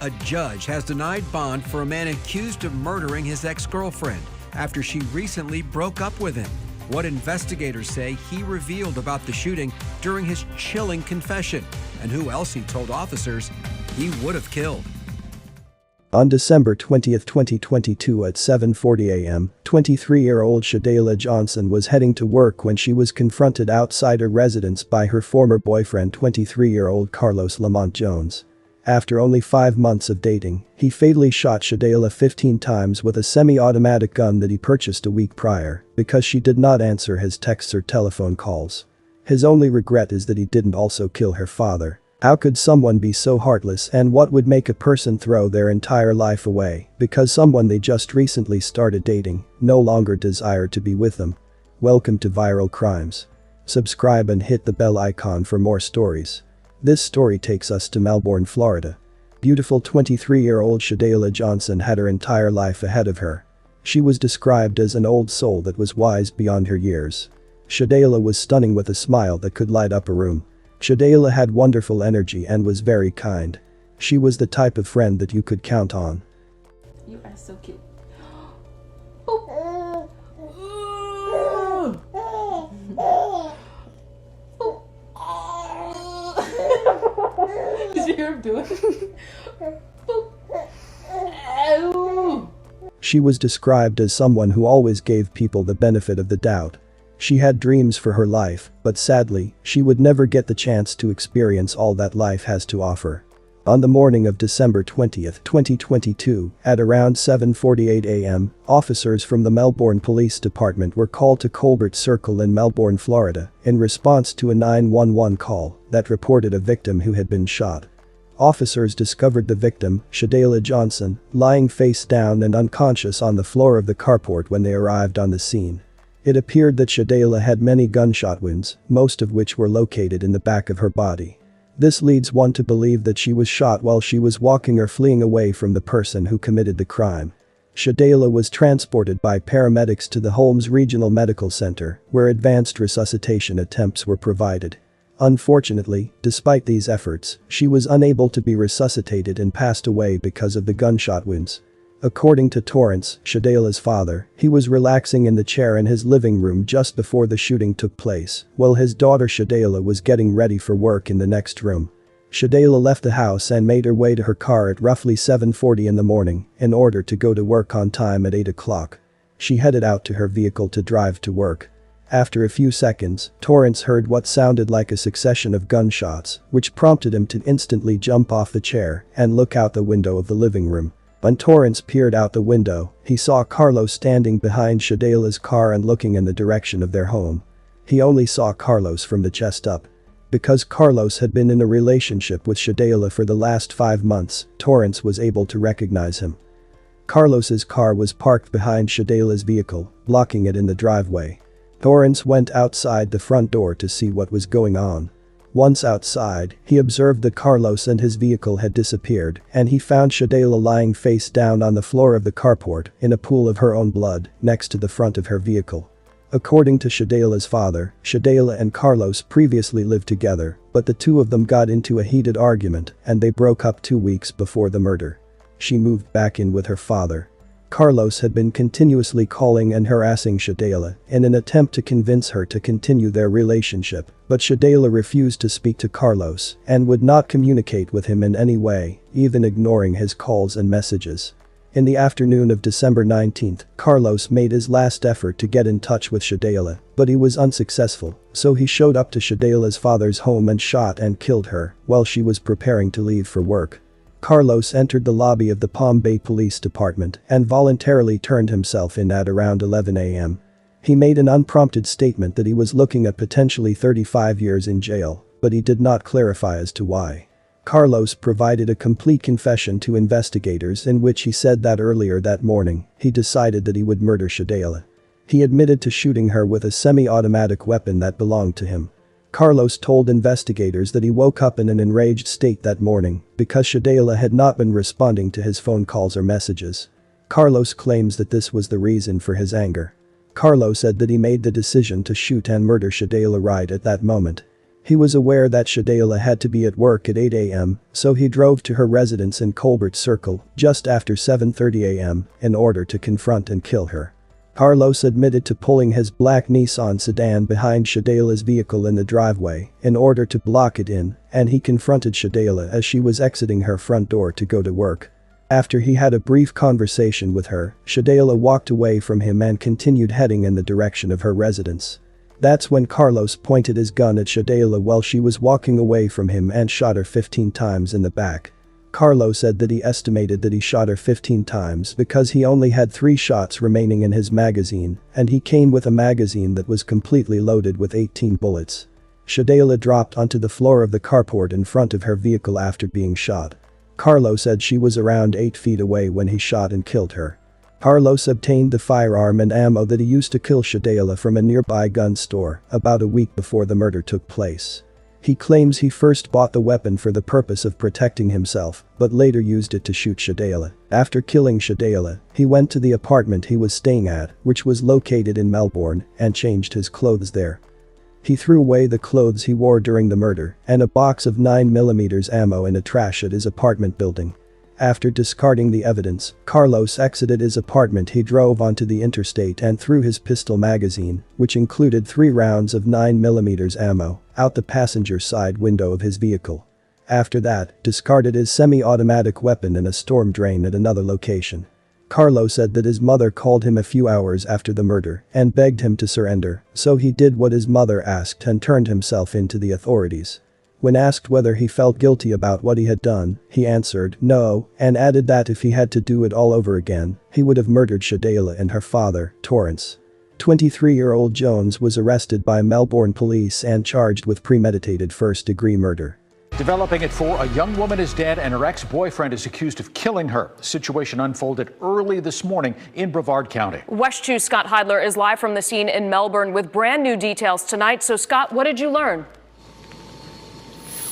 A judge has denied bond for a man accused of murdering his ex-girlfriend after she recently broke up with him. What investigators say he revealed about the shooting during his chilling confession, and who else he told officers he would have killed. On December 20, 2022 at 7:40 a.m., 23-year-old Sha'Dayla Johnson was heading to work when she was confronted outside her residence by her former boyfriend, 23-year-old Carlos Lamont Jones. After only 5 months of dating, he fatally shot Sha'Dayla 15 times with a semi-automatic gun that he purchased a week prior because she did not answer his texts or telephone calls. His only regret is that he didn't also kill her father. How could someone be so heartless, and what would make a person throw their entire life away because someone they just recently started dating no longer desired to be with them? Welcome to Viral Crimes. Subscribe and hit the bell icon for more stories. This story takes us to Melbourne, Florida. Beautiful 23-year-old Sha'Dayla Johnson had her entire life ahead of her. She was described as an old soul that was wise beyond her years. Sha'Dayla was stunning with a smile that could light up a room. Sha'Dayla had wonderful energy and was very kind. She was the type of friend that you could count on. You are so cute. Did you hear him do it? She was described as someone who always gave people the benefit of the doubt. She had dreams for her life, but sadly, she would never get the chance to experience all that life has to offer. On the morning of December 20, 2022, at around 7:48 a.m., officers from the Melbourne Police Department were called to Colbert Circle in Melbourne, Florida, in response to a 911 call that reported a victim who had been shot. Officers discovered the victim, Sha'Dayla Johnson, lying face down and unconscious on the floor of the carport when they arrived on the scene. It appeared that Sha'Dayla had many gunshot wounds, most of which were located in the back of her body. This leads one to believe that she was shot while she was walking or fleeing away from the person who committed the crime. Sha'Dayla was transported by paramedics to the Holmes Regional Medical Center, where advanced resuscitation attempts were provided. Unfortunately, despite these efforts, she was unable to be resuscitated and passed away because of the gunshot wounds. According to Torrance, Sha'Dayla's father, he was relaxing in the chair in his living room just before the shooting took place, while his daughter Sha'Dayla was getting ready for work in the next room. Sha'Dayla left the house and made her way to her car at roughly 7:40 in the morning in order to go to work on time at 8 o'clock. She headed out to her vehicle to drive to work. After a few seconds, Torrance heard what sounded like a succession of gunshots, which prompted him to instantly jump off the chair and look out the window of the living room. When Torrance peered out the window, he saw Carlos standing behind Sha'Dayla's car and looking in the direction of their home. He only saw Carlos from the chest up. Because Carlos had been in a relationship with Sha'Dayla for the last 5 months, Torrance was able to recognize him. Carlos's car was parked behind Sha'Dayla's vehicle, blocking it in the driveway. Torrance went outside the front door to see what was going on. Once outside, he observed that Carlos and his vehicle had disappeared, and he found Sha'Dayla lying face down on the floor of the carport in a pool of her own blood next to the front of her vehicle. According to Sha'Dayla's father, Sha'Dayla and Carlos previously lived together, but the two of them got into a heated argument and they broke up 2 weeks before the murder. She moved back in with her father. Carlos had been continuously calling and harassing Sha'Dayla in an attempt to convince her to continue their relationship, but Sha'Dayla refused to speak to Carlos and would not communicate with him in any way, even ignoring his calls and messages. In the afternoon of December 19, Carlos made his last effort to get in touch with Sha'Dayla, but he was unsuccessful, so he showed up to Sha'Dayla's father's home and shot and killed her while she was preparing to leave for work. Carlos entered the lobby of the Palm Bay Police Department and voluntarily turned himself in at around 11 a.m. He made an unprompted statement that he was looking at potentially 35 years in jail, but he did not clarify as to why. Carlos provided a complete confession to investigators in which he said that earlier that morning, he decided that he would murder Sha'Dayla. He admitted to shooting her with a semi-automatic weapon that belonged to him. Carlos told investigators that he woke up in an enraged state that morning because Sha'Dayla had not been responding to his phone calls or messages. Carlos claims that this was the reason for his anger. Carlos said that he made the decision to shoot and murder Sha'Dayla right at that moment. He was aware that Sha'Dayla had to be at work at 8 a.m., so he drove to her residence in Colbert Circle just after 7:30 a.m. in order to confront and kill her. Carlos admitted to pulling his black Nissan sedan behind Sha'Dayla's vehicle in the driveway in order to block it in, and he confronted Sha'Dayla as she was exiting her front door to go to work. After he had a brief conversation with her, Sha'Dayla walked away from him and continued heading in the direction of her residence. That's when Carlos pointed his gun at Sha'Dayla while she was walking away from him and shot her 15 times in the back. Carlos said that he estimated that he shot her 15 times because he only had 3 shots remaining in his magazine, and he came with a magazine that was completely loaded with 18 bullets. Sha'Dayla dropped onto the floor of the carport in front of her vehicle after being shot. Carlos said she was around 8 feet away when he shot and killed her. Carlos obtained the firearm and ammo that he used to kill Sha'Dayla from a nearby gun store about a week before the murder took place. He claims he first bought the weapon for the purpose of protecting himself, but later used it to shoot Sha'Dayla. After killing Sha'Dayla, he went to the apartment he was staying at, which was located in Melbourne, and changed his clothes there. He threw away the clothes he wore during the murder and a box of 9mm ammo in a trash at his apartment building. After discarding the evidence, Carlos exited his apartment. He drove onto the interstate and threw his pistol magazine, which included 3 rounds of 9mm ammo, out the passenger side window of his vehicle. After that, discarded his semi-automatic weapon in a storm drain at another location. Carlos said that his mother called him a few hours after the murder and begged him to surrender, so he did what his mother asked and turned himself in to the authorities. When asked whether he felt guilty about what he had done, he answered no, and added that if he had to do it all over again, he would have murdered Sha'Dayla and her father, Torrance. 23-year-old Jones was arrested by Melbourne police and charged with premeditated first-degree murder. Developing at 4, a young woman is dead and her ex-boyfriend is accused of killing her. The situation unfolded early this morning in Brevard County. West 2's Scott Heidler is live from the scene in Melbourne with brand new details tonight. So Scott, what did you learn?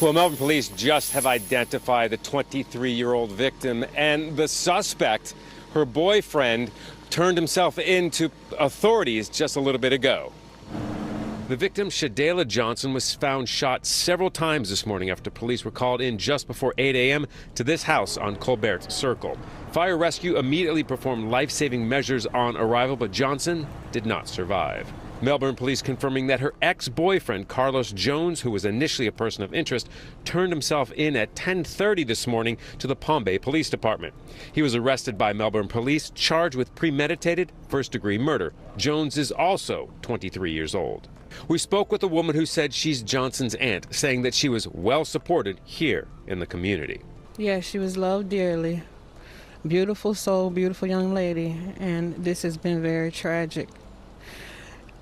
Well, Melbourne police just have identified the 23-year-old victim, and the suspect, her boyfriend, turned himself in to authorities just a little bit ago. The victim, Sha'Dayla Johnson, was found shot several times this morning after police were called in just before 8 a.m. to this house on Colbert Circle. Fire rescue immediately performed life-saving measures on arrival, but Johnson did not survive. Melbourne police confirming that her ex-boyfriend, Carlos Jones, who was initially a person of interest, turned himself in at 10:30 this morning to the Palm Bay Police Department. He was arrested by Melbourne police, charged with premeditated first-degree murder. Jones is also 23 years old. We spoke with a woman who said she's Johnson's aunt, saying that she was well supported here in the community. Yeah, she was loved dearly. Beautiful soul, beautiful young lady, and this has been very tragic.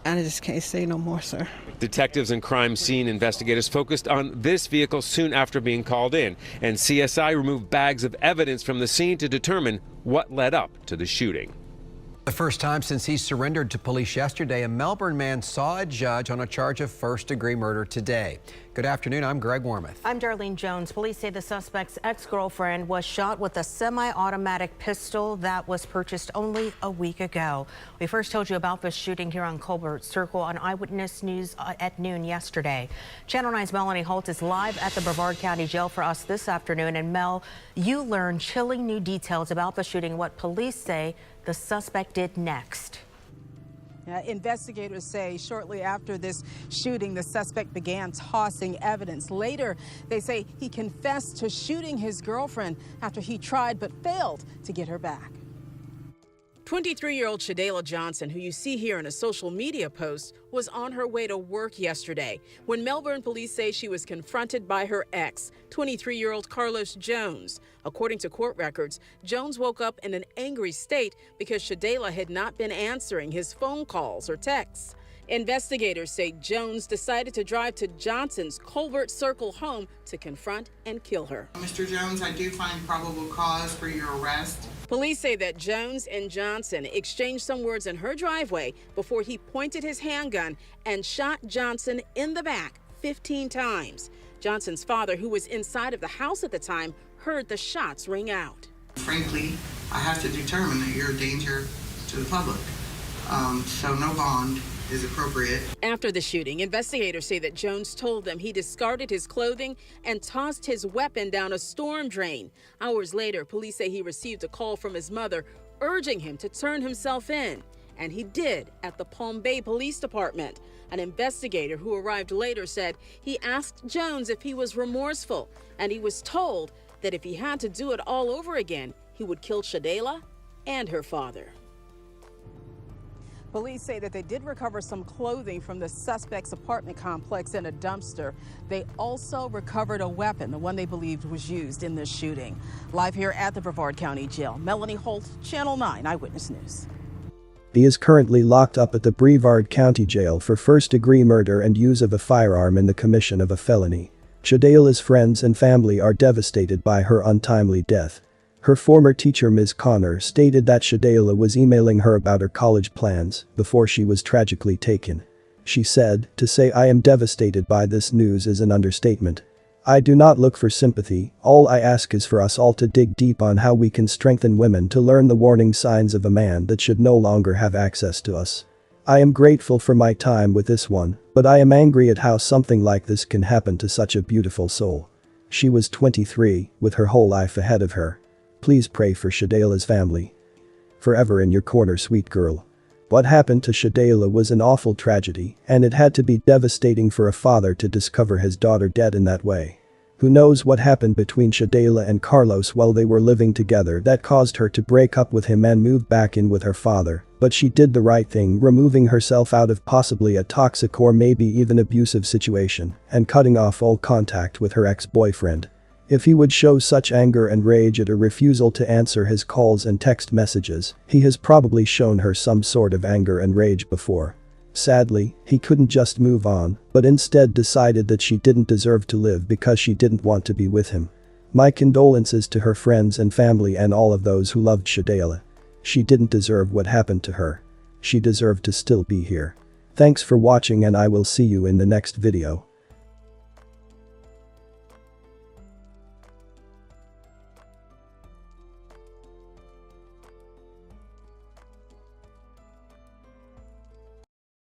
I just can't say no more, sir. Detectives and crime scene investigators focused on this vehicle soon after being called in, and CSI removed bags of evidence from the scene to determine what led up to the shooting. The first time since he surrendered to police yesterday, a Melbourne man saw a judge on a charge of first-degree murder today. Good afternoon, I'm Greg Wormuth. I'm Darlene Jones. Police say the suspect's ex-girlfriend was shot with a semi-automatic pistol that was purchased only a week ago. We first told you about this shooting here on Colbert Circle on Eyewitness News at noon yesterday. Channel 9's Melanie Holt is live at the Brevard County Jail for us this afternoon. And Mel, you learned chilling new details about the shooting, what police say the suspect did next. Investigators say shortly after this shooting, the suspect began tossing evidence. Later, they say he confessed to shooting his girlfriend after he tried but failed to get her back. 23-year-old Sha'Dayla Johnson, who you see here in a social media post, was on her way to work yesterday when Melbourne police say she was confronted by her ex, 23-year-old Carlos Jones. According to court records, Jones woke up in an angry state because Sha'Dayla had not been answering his phone calls or texts. Investigators say Jones decided to drive to Johnson's Colbert Circle home to confront and kill her. Mr. Jones, I do find probable cause for your arrest. Police say that Jones and Johnson exchanged some words in her driveway before he pointed his handgun and shot Johnson in the back 15 times. Johnson's father, who was inside of the house at the time, heard the shots ring out. Frankly, I have to determine that you're a danger to the public. So no bond. is appropriate. After the shooting, investigators say that Jones told them he discarded his clothing and tossed his weapon down a storm drain. Hours later, police say he received a call from his mother urging him to turn himself in. And he did at the Palm Bay Police Department. An investigator who arrived later said he asked Jones if he was remorseful, and he was told that if he had to do it all over again, he would kill Sha'Dayla and her father. Police say that they did recover some clothing from the suspect's apartment complex in a dumpster. They also recovered a weapon, the one they believed was used in this shooting. Live here at the Brevard County Jail, Melanie Holt, Channel 9 Eyewitness News. He is currently locked up at the Brevard County Jail for first-degree murder and use of a firearm in the commission of a felony. Sha'Dayla's friends and family are devastated by her untimely death. Her former teacher Ms. Connor stated that Sha'Dayla was emailing her about her college plans before she was tragically taken. She said, "To say I am devastated by this news is an understatement. I do not look for sympathy, all I ask is for us all to dig deep on how we can strengthen women to learn the warning signs of a man that should no longer have access to us. I am grateful for my time with this one, but I am angry at how something like this can happen to such a beautiful soul. She was 23, with her whole life ahead of her. Please pray for Sha'Dayla's family. Forever in your corner, sweet girl." What happened to Sha'Dayla was an awful tragedy, and it had to be devastating for a father to discover his daughter dead in that way. Who knows what happened between Sha'Dayla and Carlos while they were living together that caused her to break up with him and move back in with her father, but she did the right thing, removing herself out of possibly a toxic or maybe even abusive situation and cutting off all contact with her ex-boyfriend. If he would show such anger and rage at her refusal to answer his calls and text messages, he has probably shown her some sort of anger and rage before. Sadly, he couldn't just move on, but instead decided that she didn't deserve to live because she didn't want to be with him. My condolences to her friends and family and all of those who loved Sha'Dayla. She didn't deserve what happened to her. She deserved to still be here. Thanks for watching, and I will see you in the next video.